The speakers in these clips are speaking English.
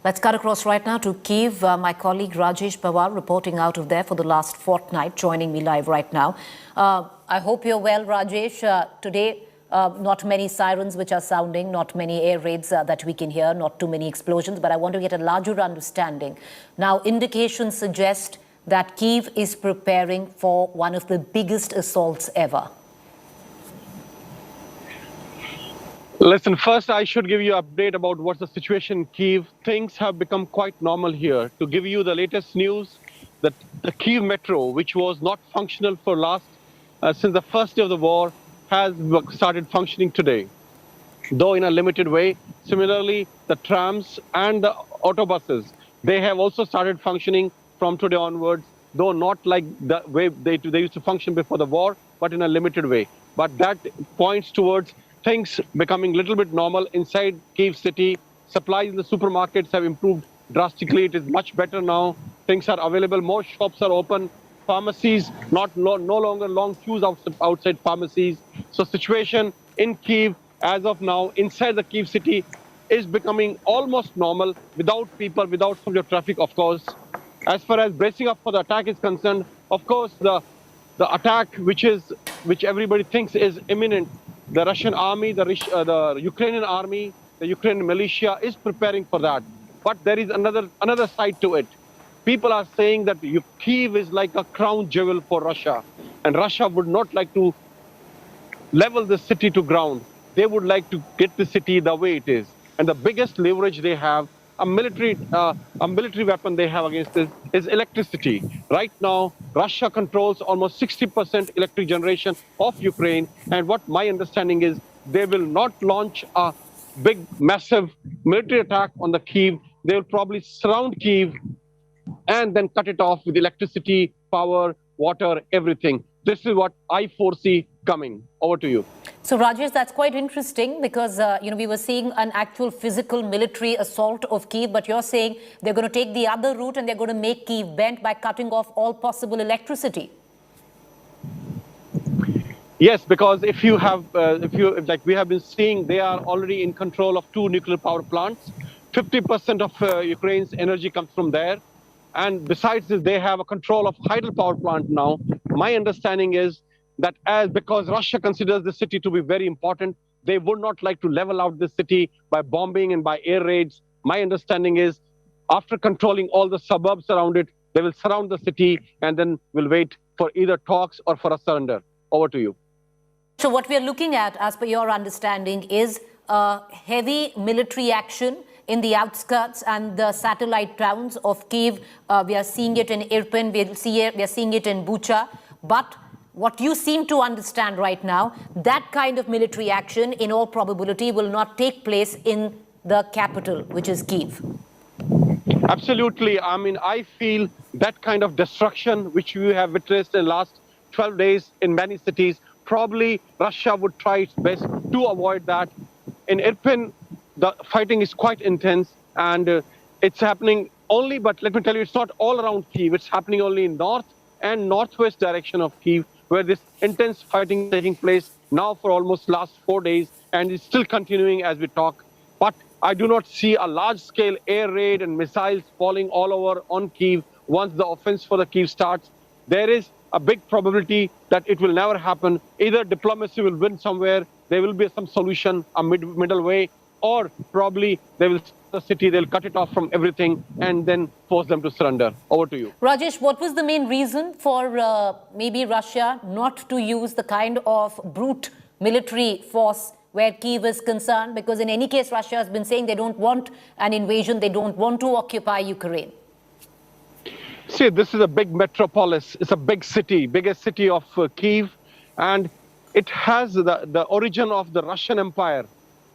Let's cut across right now to Kyiv. My colleague Rajesh Pawar reporting out of there for the last fortnight, joining me live right now. I hope you're well, Rajesh. Today, not many sirens which are sounding, not many air raids that we can hear, not too many explosions, but I want to get a larger understanding. Now, indications suggest that Kyiv is preparing for one of the biggest assaults ever. Listen, first I should give you an update about what's the situation in Kyiv. Things have become quite normal here. To give you the latest news, that the Kyiv metro, which was not functional for since the first day of the war, has started functioning today, though in a limited way. Similarly, the trams and the autobuses, they have also started functioning from today onwards, though not like the way they used to function before the war, but in a limited way. But that points towards things becoming a little bit normal inside Kyiv city. Supplies in the supermarkets have improved drastically. It is much better now. Things are available. More shops are open. Pharmacies, no longer long queues outside pharmacies. So situation in Kyiv as of now, inside the Kyiv city, is becoming almost normal, without people, without so much traffic, of course. As far as bracing up for the attack is concerned, of course, the attack which everybody thinks is imminent, the Russian army, the Ukrainian army, the Ukrainian militia is preparing for that. But there is another side to it. People are saying that Kyiv is like a crown jewel for Russia, and Russia would not like to level the city to ground. They would like to get the city the way it is. And the biggest leverage they have, a military weapon they have against this, is electricity. Right now, Russia controls almost 60% electric generation of Ukraine. And what my understanding is, they will not launch a big, massive military attack on the Kyiv. They will probably surround Kyiv and then cut it off with electricity, power, water, everything. This is what I foresee coming. Over to you. So, Rajesh, that's quite interesting because, we were seeing an actual physical military assault of Kyiv, but you're saying they're going to take the other route and they're going to make Kyiv bent by cutting off all possible electricity. Yes, because if like we have been seeing, they are already in control of 2 nuclear power plants. 50% of Ukraine's energy comes from there. And besides this, they have a control of hydropower plant now. My understanding is that because Russia considers the city to be very important, they would not like to level out the city by bombing and by air raids. My understanding is after controlling all the suburbs around it, they will surround the city and then will wait for either talks or for a surrender. Over to you. So what we are looking at, as per your understanding, is heavy military action in the outskirts and the satellite towns of Kyiv. We are seeing it in Irpin, we are seeing it in Bucha. But what you seem to understand right now, that kind of military action, in all probability, will not take place in the capital, which is Kyiv. Absolutely. I mean, I feel that kind of destruction, which we have witnessed in the last 12 days in many cities, probably Russia would try its best to avoid that. In Irpin, the fighting is quite intense, and it's happening only, but let me tell you, it's not all around Kyiv. It's happening only in north and northwest direction of Kyiv, where this intense fighting is taking place now for almost last 4 days, and it's still continuing as we talk. But I do not see a large-scale air raid and missiles falling all over on Kyiv once the offense for the Kyiv starts. There is a big probability that it will never happen. Either diplomacy will win somewhere, there will be some solution, a middle way, or probably they will the city, they'll cut it off from everything and then force them to surrender. Over to you. Rajesh, what was the main reason for maybe Russia not to use the kind of brute military force where Kyiv is concerned? Because in any case, Russia has been saying they don't want an invasion, they don't want to occupy Ukraine. See, this is a big metropolis. It's a big city, biggest city of Kyiv, and it has the origin of the Russian Empire.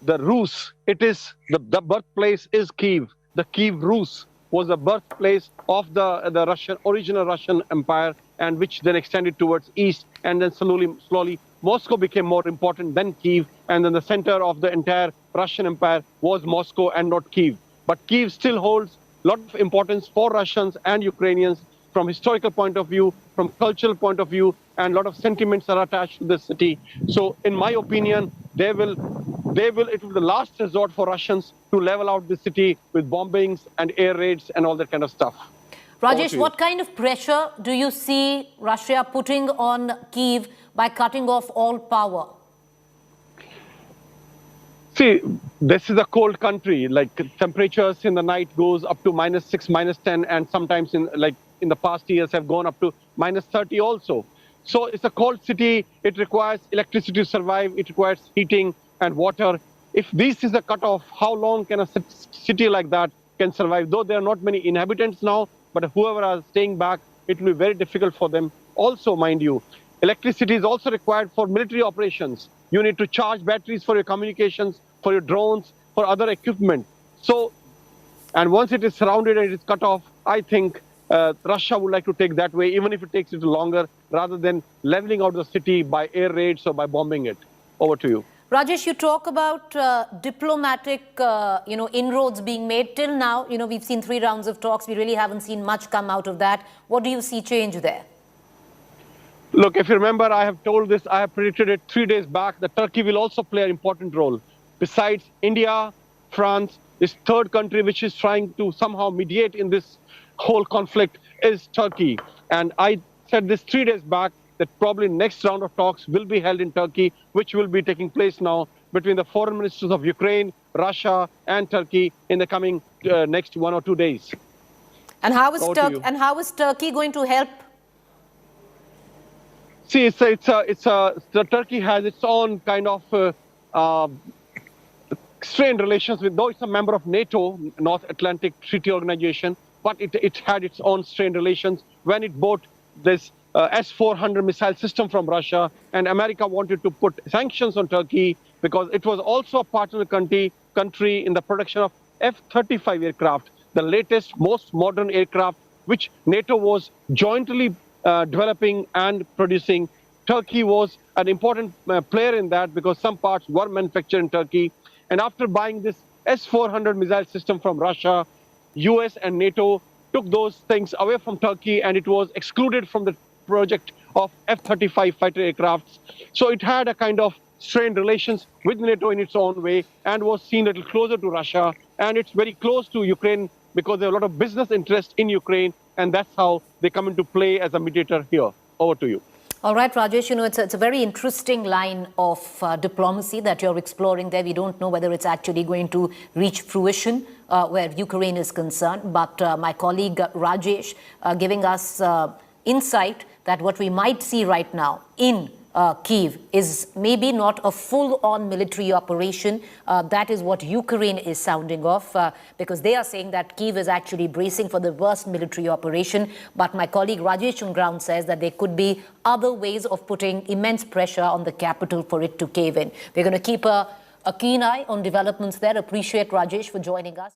The Rus, it is the birthplace is Kyiv. The Kyiv Rus was the birthplace of the original Russian Empire, and which then extended towards east, and then slowly Moscow became more important than Kyiv, and then the center of the entire Russian Empire was Moscow and not Kyiv. But Kyiv still holds a lot of importance for Russians and Ukrainians from historical point of view, from cultural point of view, and a lot of sentiments are attached to this city. So in my opinion, it will be the last resort for Russians to level out the city with bombings and air raids and all that kind of stuff. Rajesh, what kind of pressure do you see Russia putting on Kyiv by cutting off all power? See, this is a cold country. Like temperatures in the night goes up to -6, -10, and sometimes in the past years have gone up to -30 also. So it's a cold city. It requires electricity to survive. It requires heating and water. If this is a cutoff, how long can a city like that can survive? Though there are not many inhabitants now, but whoever are staying back, it will be very difficult for them. Also, mind you, electricity is also required for military operations. You need to charge batteries for your communications, for your drones, for other equipment. So, and once it is surrounded and it is cut off, I think Russia would like to take that way, even if it takes a little longer, rather than leveling out the city by air raids or by bombing it. Over to you. Rajesh, you talk about diplomatic, inroads being made. Till now, we've seen 3 rounds of talks. We really haven't seen much come out of that. What do you see change there? Look, if you remember, I have told this, I have predicted it 3 days back, that Turkey will also play an important role. Besides India, France, this third country which is trying to somehow mediate in this whole conflict is Turkey. And I said this 3 days back, that probably next round of talks will be held in Turkey, which will be taking place now between the foreign ministers of Ukraine, Russia, and Turkey in the coming next 1 or 2 days. And how is Turkey going to help? See, Turkey has its own kind of strained relations with, though it's a member of NATO, North Atlantic Treaty Organization, but it had its own strained relations when it bought this S-400 missile system from Russia, and America wanted to put sanctions on Turkey because it was also a partner country in the production of F-35 aircraft, the latest, most modern aircraft, which NATO was jointly developing and producing. Turkey was an important player in that because some parts were manufactured in Turkey. And after buying this S-400 missile system from Russia, US and NATO took those things away from Turkey, and it was excluded from the project of F-35 fighter aircrafts. So it had a kind of strained relations with NATO in its own way and was seen a little closer to Russia. And it's very close to Ukraine because there are a lot of business interest in Ukraine, and that's how they come into play as a mediator here. Over to you. All right, Rajesh, it's a very interesting line of diplomacy that you're exploring there. We don't know whether it's actually going to reach fruition where Ukraine is concerned. But my colleague Rajesh giving us insight that what we might see right now in Kyiv is maybe not a full-on military operation. That is what Ukraine is sounding off because they are saying that Kyiv is actually bracing for the worst military operation. But my colleague Rajesh on ground says that there could be other ways of putting immense pressure on the capital for it to cave in. We're going to keep a keen eye on developments there. Appreciate Rajesh for joining us.